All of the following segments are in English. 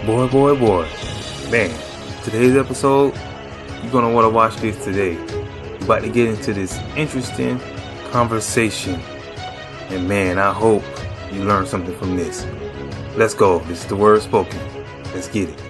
Boy. Man, today's episode, you're going to want to watch this today. We're about to get into this interesting conversation. And man, I hope you learn something from this. Let's go. This is the word spoken. Let's get it.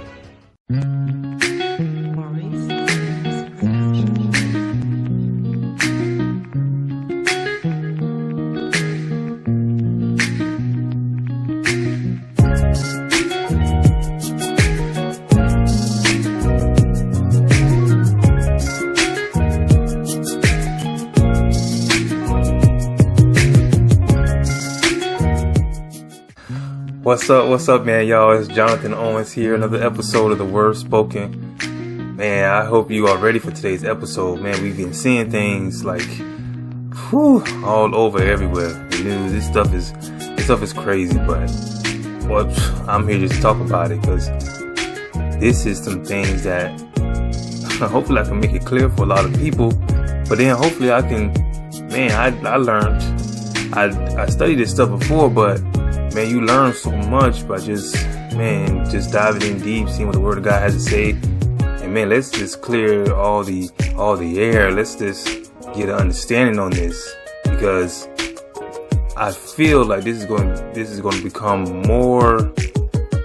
What's up, man, y'all? It's Jonathan Owens here, another episode of The Word Spoken. Man, I hope you are ready for today's episode. Man, we've been seeing things like, all over everywhere. The news, this stuff is crazy, but I'm here just to talk about it, because this is some things that hopefully I can make it clear for a lot of people, but then hopefully I can, man, I learned, I studied this stuff before, but man, you learn so much by just diving in deep, seeing what the Word of God has to say. And man, let's just clear all the air. Let's just get an understanding on this, because I feel like this is going to become more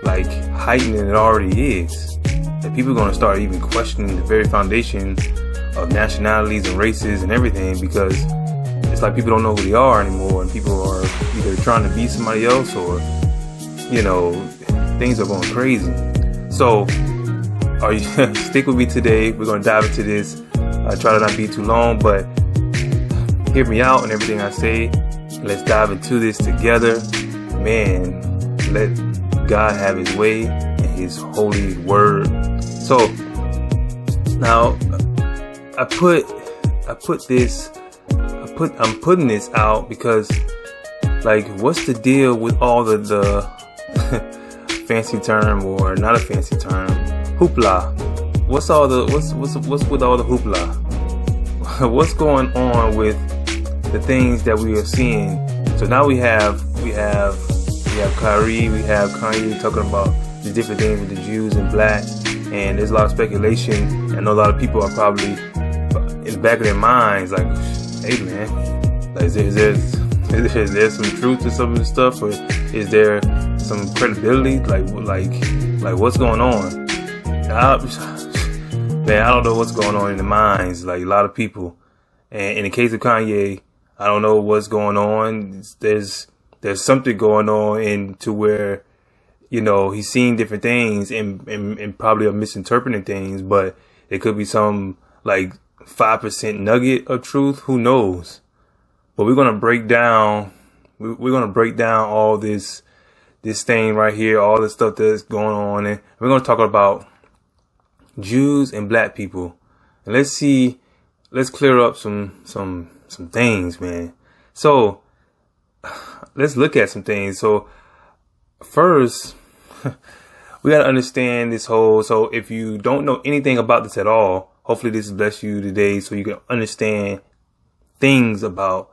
like heightened than it already is. That people are going to start even questioning the very foundation of nationalities and races and everything, because it's like people don't know who they are anymore, and people are either trying to be somebody else, or, things are going crazy. So, stick with me today. We're going to dive into this. I try to not be too long, but hear me out and everything I say. Let's dive into this together. Man, let God have His way and His holy word. So, now, I'm putting this out because, like, what's the deal with all the fancy term, or not a fancy term, hoopla? What's with all the hoopla? What's going on with the things that we are seeing? So now we have Kyrie, we have Kanye talking about the different things with the Jews and black, and there's a lot of speculation. I know a lot of people are probably in the back of their minds like, hey man, is there some truth to some of this stuff, or is there some credibility? Like what's going on? Man, I don't know what's going on in the minds, like a lot of people. And in the case of Kanye, I don't know what's going on. There's something going on into where, he's seeing different things and probably are misinterpreting things, but it could be some like 5% nugget of truth. Who knows? But we're gonna break down all this thing right here, all the stuff that's going on, and we're gonna talk about Jews and black people. And let's clear up some things, man. So let's look at some things. So first, we gotta understand this whole. So if you don't know anything about this at all, hopefully this bless you today, so you can understand things about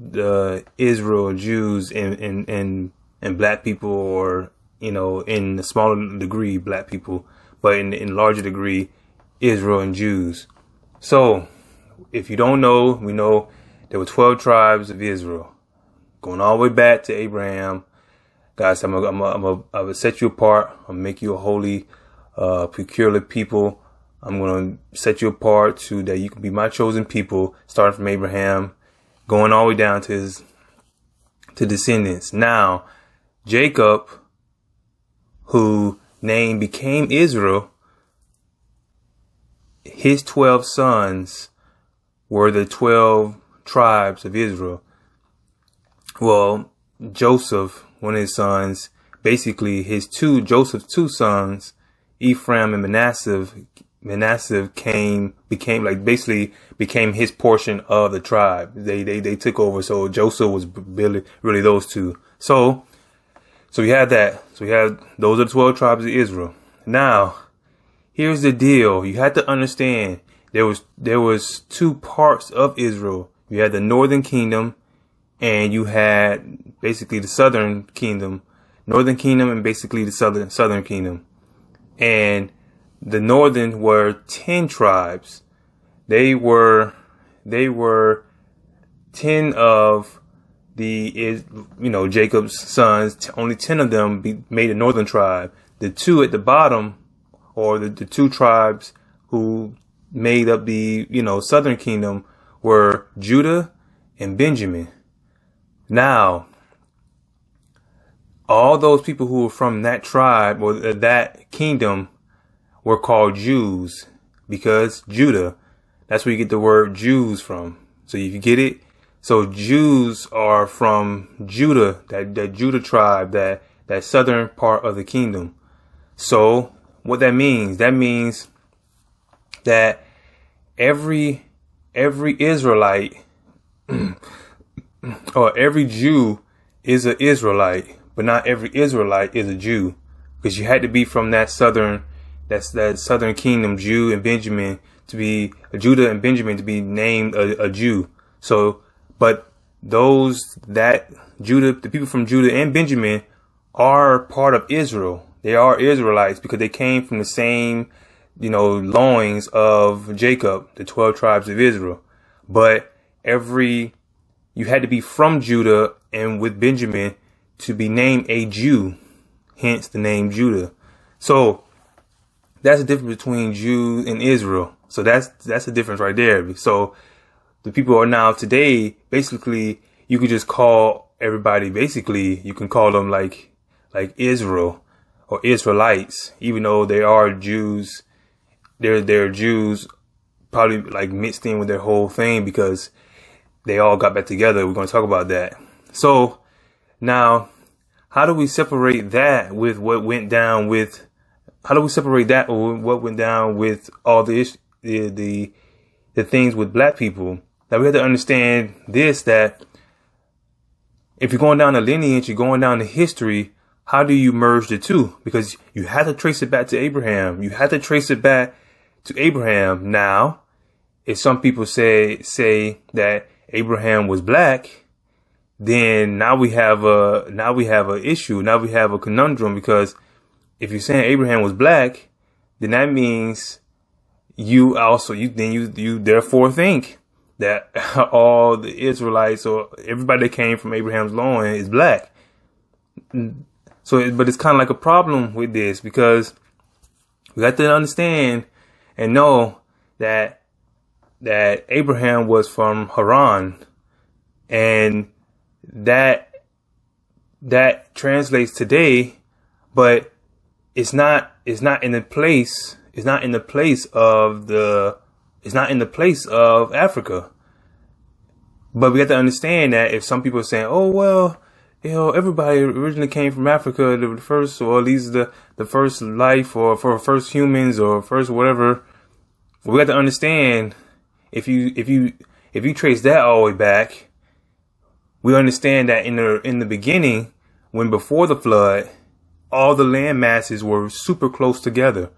the Israel, Jews, and black people, or in a smaller degree black people, but in larger degree Israel and Jews. So if you don't know, we know there were 12 tribes of Israel, going all the way back to Abraham. God said, I will set you apart. I'll make you a holy, peculiar people. I'm going to set you apart so that you can be my chosen people, starting from Abraham, going all the way down to descendants. Now, Jacob, whose name became Israel, his 12 sons were the 12 tribes of Israel. Well, Joseph, one of his sons, basically Joseph's two sons, Ephraim and Manasseh became his portion of the tribe. They took over. So Joseph was really those two. So we had that. So we have those are the 12 tribes of Israel. Now, here's the deal. You have to understand there was two parts of Israel. You had the northern kingdom, and you had basically the southern kingdom, northern kingdom, and basically the southern kingdom. and the northern were 10 tribes. They were 10 of Jacob's sons. Only 10 of them made a northern tribe. The two at the bottom, or the two tribes who made up the southern kingdom, were Judah and Benjamin. Now, all those people who were from that tribe or that kingdom were called Jews, because Judah, that's where you get the word Jews from. So if you get it, so Jews are from Judah, that Judah tribe, that southern part of the kingdom. So what that means that every Israelite or every Jew is an Israelite, but not every Israelite is a Jew, because you had to be from that southern kingdom, Judah and Benjamin, to be named a Jew. So, but Judah, the people from Judah and Benjamin are part of Israel. They are Israelites because they came from the same, loins of Jacob, the 12 tribes of Israel. But you had to be from Judah and with Benjamin to be named a Jew, hence the name Judah. So that's the difference between Jews and Israel. So that's the difference right there. So the people are now today, basically, you could just call everybody, you can call them like Israel or Israelites, even though they are Jews. They're Jews, probably like mixed in with their whole thing because they all got back together. We're going to talk about that. So now, how do we separate that with what went down with? How do we separate that or what went down with all the things with black people? Now we have to understand this, that if you're going down the lineage, you're going down the history, how do you merge the two? Because you have to trace it back to Abraham. You have to trace it back to Abraham. Now, if some people say that Abraham was black, then now we have a issue. Now we have a conundrum, because if you're saying Abraham was black, then that means you therefore think that all the Israelites or everybody that came from Abraham's loin is black. So, but it's kind of like a problem with this, because we have to understand and know that Abraham was from Haran, and that translates today, but it's not in the place of Africa. But we have to understand that if some people are saying, oh, well, everybody originally came from Africa, the first, or at least the first life, or for first humans, or first whatever, we have to understand, if you trace that all the way back, we understand that in the beginning, when before the flood, all the land masses were super close together.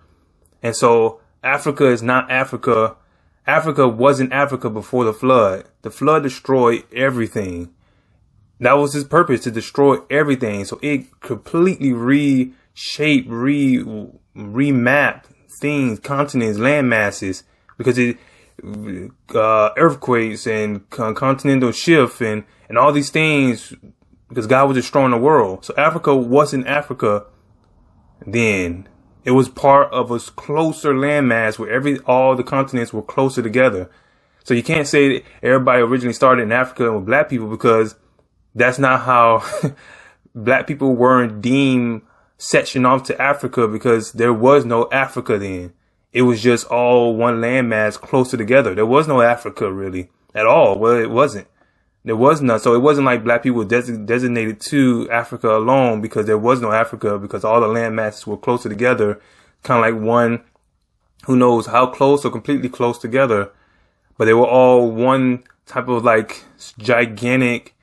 And so Africa is not Africa. Africa wasn't Africa before the flood. The flood destroyed everything. That was his purpose, to destroy everything. So it completely reshaped, remapped things, continents, land masses, because earthquakes and continental shift and all these things, because God was destroying the world. So Africa wasn't Africa then. It was part of a closer landmass where all the continents were closer together. So you can't say that everybody originally started in Africa with black people, because that's not how black people weren't deemed sectioned off to Africa, because there was no Africa then. It was just all one landmass closer together. There was no Africa really at all. Well, it wasn't. There was none. So it wasn't like black people designated to Africa alone, because there was no Africa, because all the land masses were closer together, kind of like one, who knows how close or completely close together, but they were all one type of like gigantic,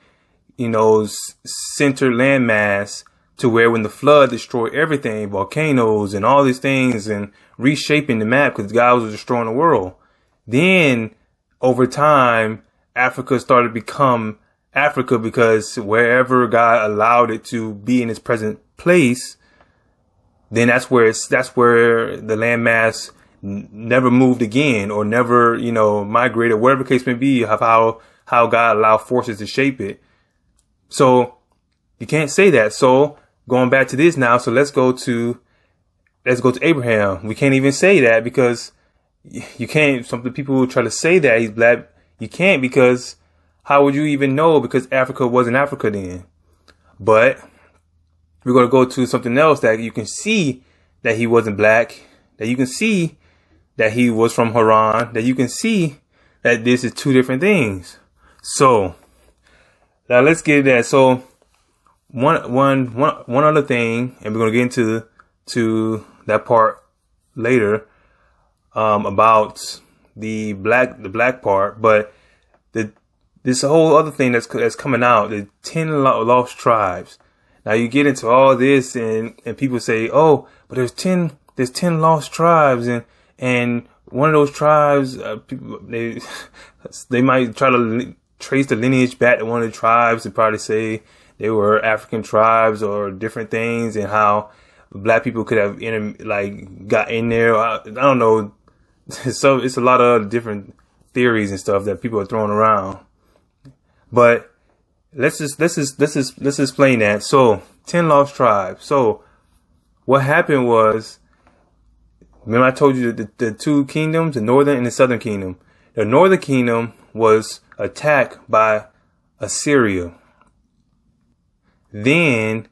center landmass, to where when the flood destroyed everything, volcanoes and all these things, and reshaping the map, because God was destroying the world. Then over time, Africa started to become Africa, because wherever God allowed it to be in its present place, then that's where the landmass never moved again, or never, migrated, whatever the case may be, of how God allowed forces to shape it. So you can't say that. So going back to this now, so let's go to Abraham. We can't even say that, because you can't. Some people try to say that he's black. You can't, because how would you even know? Because Africa wasn't Africa then. But we're going to go to something else that you can see that he wasn't black, that you can see that he was from Haran, that you can see that this is two different things. So now let's get that. So one other thing, and we're going to get into that part later, about the black part, but this whole other thing that's coming out, the 10 lost tribes. Now you get into all this, and people say, oh, but there's 10 lost tribes, and one of those tribes, people, they might try to trace the lineage back to one of the tribes and probably say they were African tribes or different things, and how black people could have got in there. I don't know. So it's a lot of different theories and stuff that people are throwing around. But let's explain that. So 10 lost tribes. So what happened was, remember I told you the two kingdoms, the northern and the southern kingdom. The northern kingdom was attacked by Assyria. Then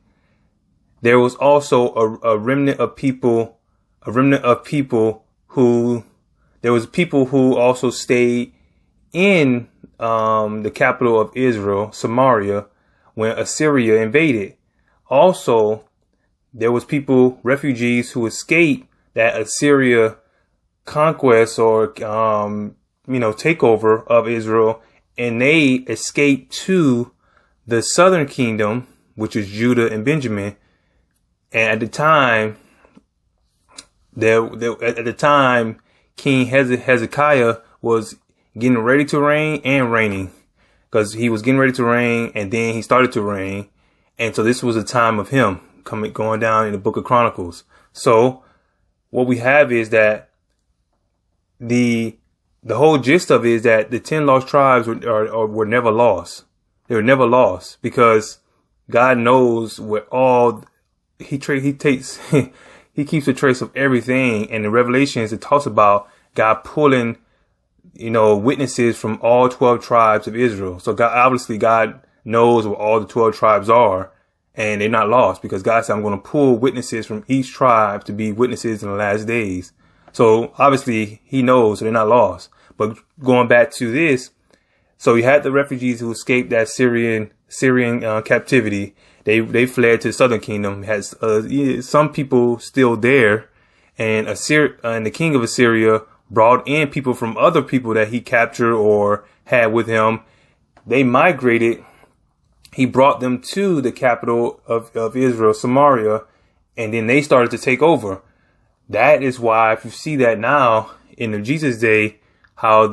there was also a remnant of people who also stayed in the capital of Israel, Samaria, when Assyria invaded. Also, there was refugees who escaped that Assyria conquest or takeover of Israel, and they escaped to the southern kingdom, which is Judah and Benjamin. And at the time, King Hezekiah was getting ready to reign and reigning, because he was getting ready to reign and then he started to reign. And so this was a time of him going down in the book of Chronicles. So what we have is that the whole gist of it is that the 10 lost tribes were never lost. They were never lost, because God knows where all he keeps a trace of everything. And in Revelations, it talks about God pulling, witnesses from all 12 tribes of Israel. So God knows where all the 12 tribes are, and they're not lost, because God said, I'm going to pull witnesses from each tribe to be witnesses in the last days. So obviously he knows, so they're not lost. But going back to this, so you had the refugees who escaped that Syrian captivity. They fled to the southern kingdom. Has some people still there, and the king of Assyria brought in people from other people that he captured or had with him. They migrated. He brought them to the capital of Israel, Samaria, and then they started to take over. That is why, if you see that now in the Jesus day, how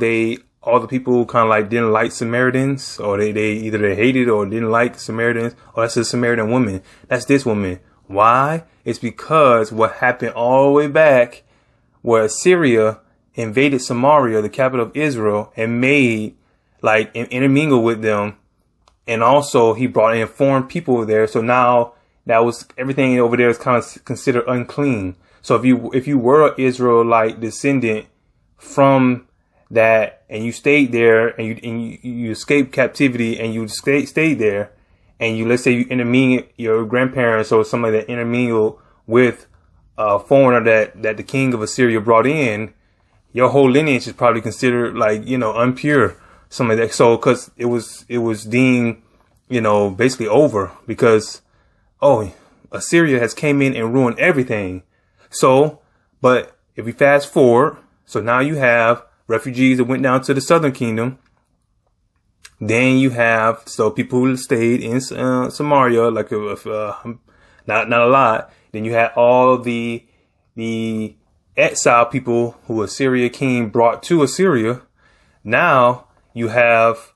all the people kind of didn't like Samaritans, or they either hated or didn't like Samaritans. Oh, that's a Samaritan woman. That's this woman. Why? It's because what happened all the way back, where Assyria invaded Samaria, the capital of Israel, and made intermingle with them. And also he brought in foreign people there. So now everything over there is kind of considered unclean. So if you were an Israelite descendant from that, and you stayed there, and you escaped captivity, and you stayed there, and let's say you intermingle, your grandparents or something like that intermingle with a foreigner that the king of Assyria brought in, your whole lineage is probably considered impure, something like that. So, cause it was deemed, basically over, because, Assyria has came in and ruined everything. So, but if we fast forward, so now you have refugees that went down to the southern kingdom. Then you have people who stayed in Samaria, not a lot. Then you had all the exile people who Assyria king brought to Assyria. Now you have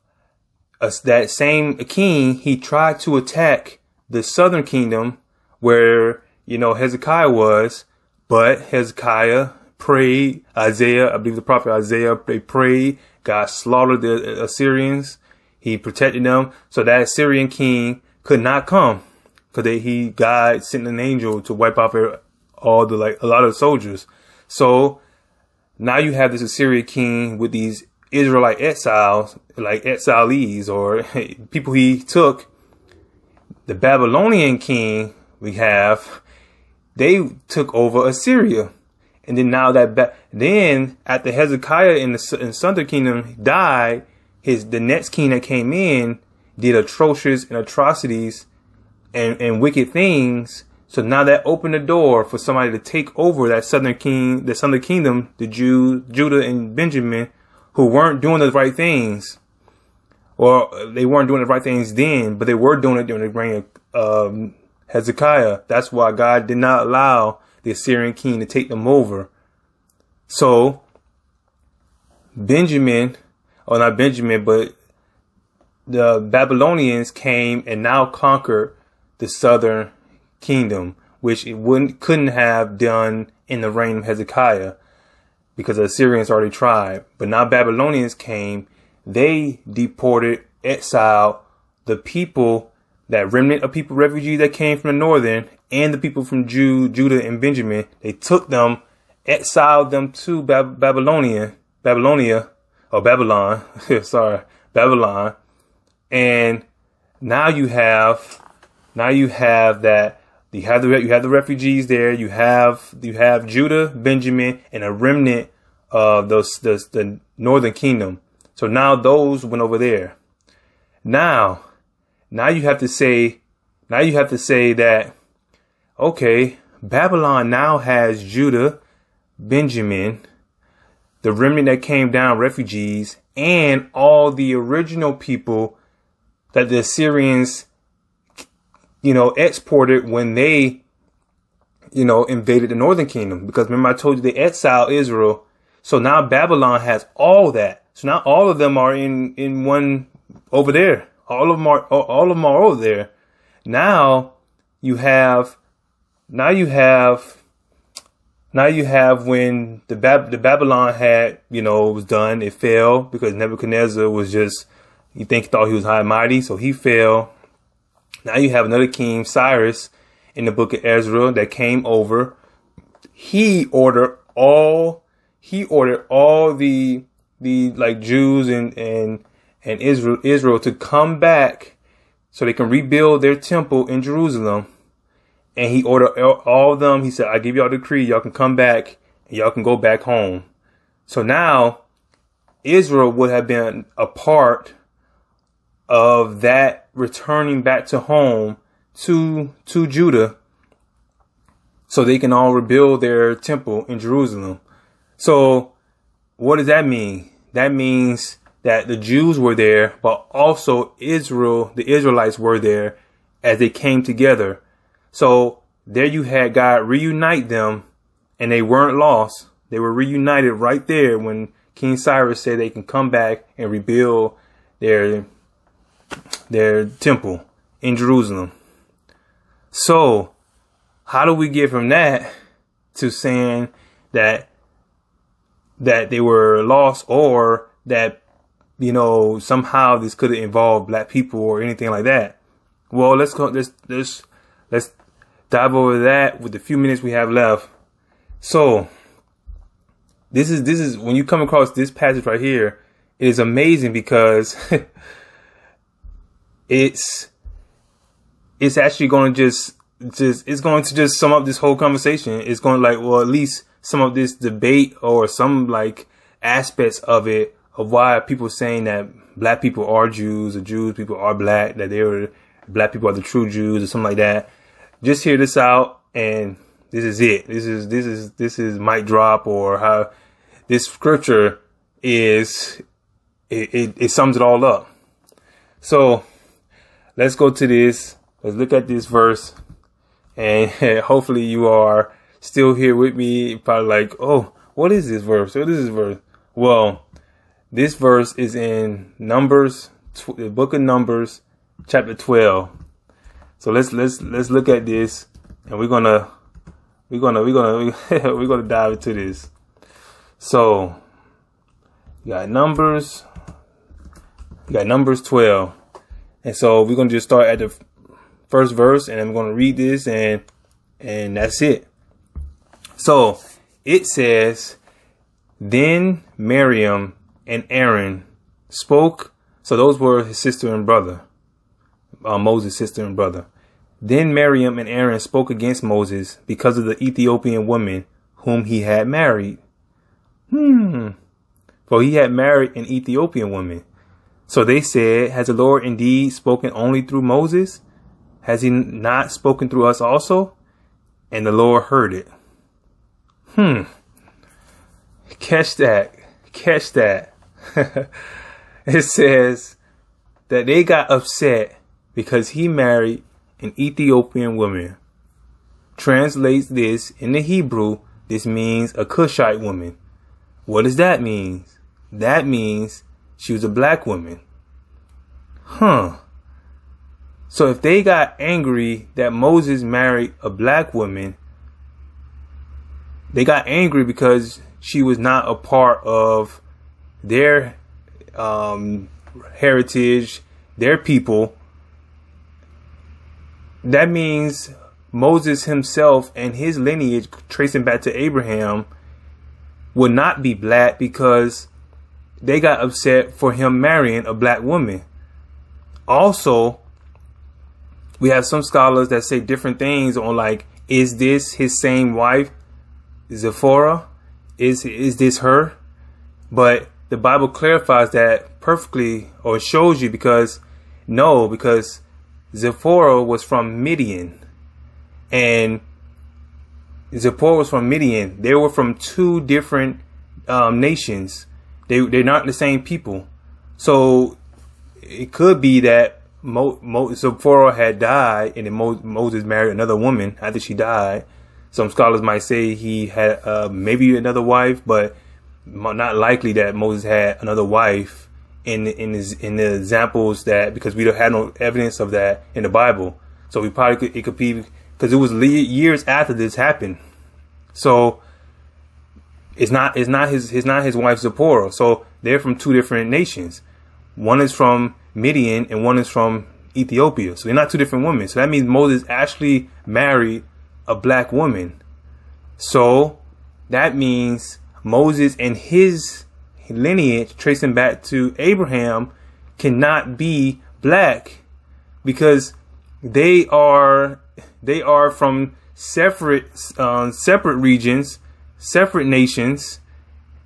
that same king. He tried to attack the southern kingdom, where Hezekiah was. But Hezekiah prayed. Isaiah, I believe the prophet Isaiah, they prayed. God slaughtered the Assyrians. He protected them. So that Assyrian king could not come, because God sent an angel to wipe out a lot of soldiers. So now you have this Assyrian king with these Israelite exiles, like exilees, or people he took. The Babylonian king they took over Assyria. And then now then after Hezekiah in the southern kingdom died, the next king that came in did atrocious and atrocities and wicked things. So now that opened the door for somebody to take over that southern kingdom, the Jews, Judah and Benjamin, who weren't doing the right things. Or they weren't doing the right things then, but they were doing it during the reign of Hezekiah. That's why God did not allow the Assyrian king to take them over. So not Benjamin, but the Babylonians came and now conquered the southern kingdom, which it couldn't have done in the reign of Hezekiah, because the Assyrians already tried. But now Babylonians came, they deported, exiled the people, that remnant of people, refugees that came from the northern, and the people from Judah and Benjamin. They took them, exiled them to Babylon. And now you have that you have the refugees there. You have Judah, Benjamin, and a remnant of the northern kingdom. So now those went over there. Now you have to say that, okay, Babylon now has Judah, Benjamin, the remnant that came down, refugees, and all the original people that the Assyrians, exported when they, invaded the northern kingdom. Because remember, I told you they exiled Israel. So now Babylon has all that. So now all of them are in one over there. All of them are over there. Now you have when the Babylon had, was done, it fell because Nebuchadnezzar thought he was high and mighty, so he fell. Now you have another king, Cyrus, in the book of Ezra, that came over. He ordered all the like Jews and Israel to come back so they can rebuild their temple in Jerusalem. And he ordered all of them. He said, I give y'all a decree. Y'all can come back and y'all can go back home. So now Israel would have been a part of that returning back to home to Judah, so they can all rebuild their temple in Jerusalem. So what does that mean? That means that the Jews were there, but also the Israelites were there as they came together. So there you had God reunite them, and they weren't lost. They were reunited right there when King Cyrus said they can come back and rebuild their temple in Jerusalem. So how do we get from that to saying that they were lost, or that, somehow this could have involved black people or anything like that? Well, let's dive over that with the few minutes we have left. So this is when you come across this passage right here, it is amazing because it's actually going to just sum up this whole conversation. It's going to at least sum up this debate, or some aspects of it, of why people are saying that black people are Jews, or Jews people are black, that black people are the true Jews, or something like that. Just hear this out, and this is it. This is mic drop, or how this scripture is. It sums it all up. So let's go to this. Let's look at this verse, and hopefully you are still here with me. Probably oh, what is this verse? What is this verse? Well, this verse is in Numbers, the book of Numbers, chapter 12. So let's look at this, and we're gonna we're gonna dive into this. So you got Numbers 12, and so we're gonna just start at the first verse, and I'm gonna read this, and that's it. So it says, then Miriam and Aaron spoke. So those were his sister and brother, Moses' sister and brother. Then Miriam and Aaron spoke against Moses because of the Ethiopian woman whom he had married. For he had married an Ethiopian woman. So they said, has the Lord indeed spoken only through Moses? Has he not spoken through us also? And the Lord heard it. Catch that. It says that they got upset because he married an Ethiopian woman. Translates this in the Hebrew, this means a Cushite woman. What does that mean? That means she was a black woman. So if they got angry that Moses married a black woman, they got angry because she was not a part of their heritage, their people. That means Moses himself and his lineage, tracing back to Abraham, would not be black because they got upset for him marrying a black woman. Also, we have some scholars that say different things on, like, is this his same wife, Zipporah? Is this her? But the Bible clarifies that perfectly, or shows you, because Zipporah was from Midian, and Zipporah was from Midian. They were from two different nations. They're not the same people. So it could be that Zipporah had died, and then Moses married another woman after she died. Some scholars might say he had maybe another wife, but not likely that Moses had another wife in the examples, that because we don't have no evidence of that in the Bible. So it could be because it was years after this happened. So it's not his wife Zipporah. So they're from two different nations. One is from Midian and one is from Ethiopia. So they're not two different women. So that means Moses actually married a black woman. So that means Moses and his lineage, tracing back to Abraham, cannot be black because they are from separate regions, separate nations,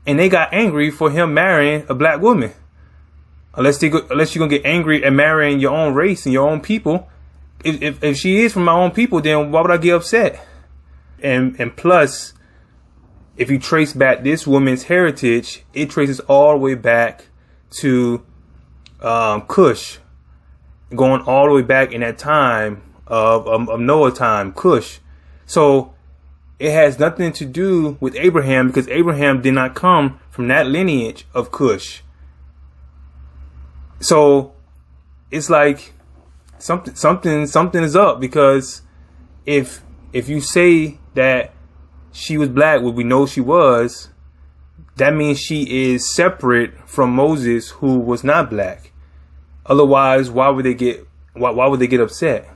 and they got angry for him marrying a black woman. Unless you're gonna get angry at marrying your own race and your own people. If she is from my own people, then why would I get upset? And plus, if you trace back this woman's heritage, it traces all the way back to Cush, going all the way back in that time of Noah time, Cush. So it has nothing to do with Abraham, because Abraham did not come from that lineage of Cush. So it's like something is up, because if you say that she was black, what we know she was, that means she is separate from Moses, who was not black. Otherwise, why would they get upset?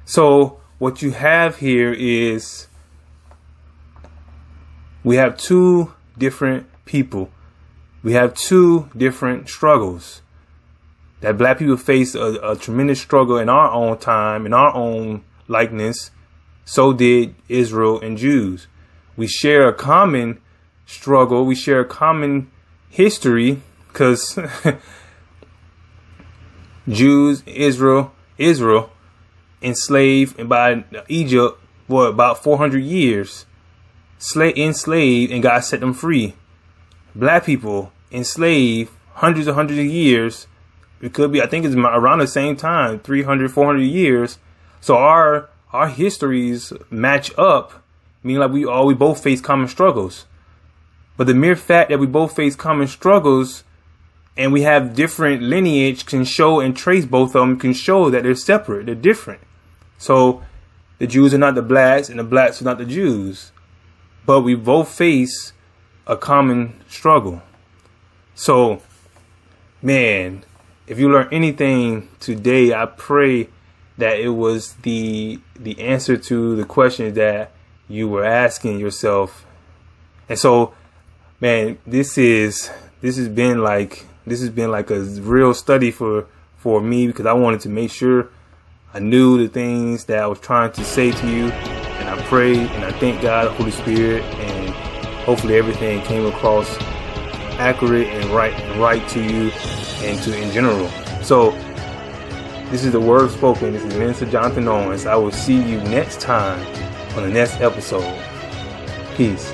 So what you have here is we have two different people. We have two different struggles. That black people face a tremendous struggle in our own time, in our own likeness. So did Israel and Jews. We share a common struggle. We share a common history, because Jews, Israel enslaved by Egypt for about 400 years, enslaved, and God set them free. Black people enslaved hundreds of years. It could be, I think it's around the same time, 300, 400 years. So our histories match up, meaning like we both face common struggles. But the mere fact that we both face common struggles and we have different lineage can show, and trace both of them can show that they're separate, they're different. So the Jews are not the blacks and the blacks are not the Jews. But we both face a common struggle. So, man, if you learn anything today, I pray that it was the answer to the questions that you were asking yourself. And so, man, this has been like a real study for me, because I wanted to make sure I knew the things that I was trying to say to you. And I pray and I thank God, the Holy Spirit, and hopefully everything came across accurate and right to you and to in general. So this is the Word Spoken. This is Minister Jonathan Owens. I will see you next time on the next episode. Peace.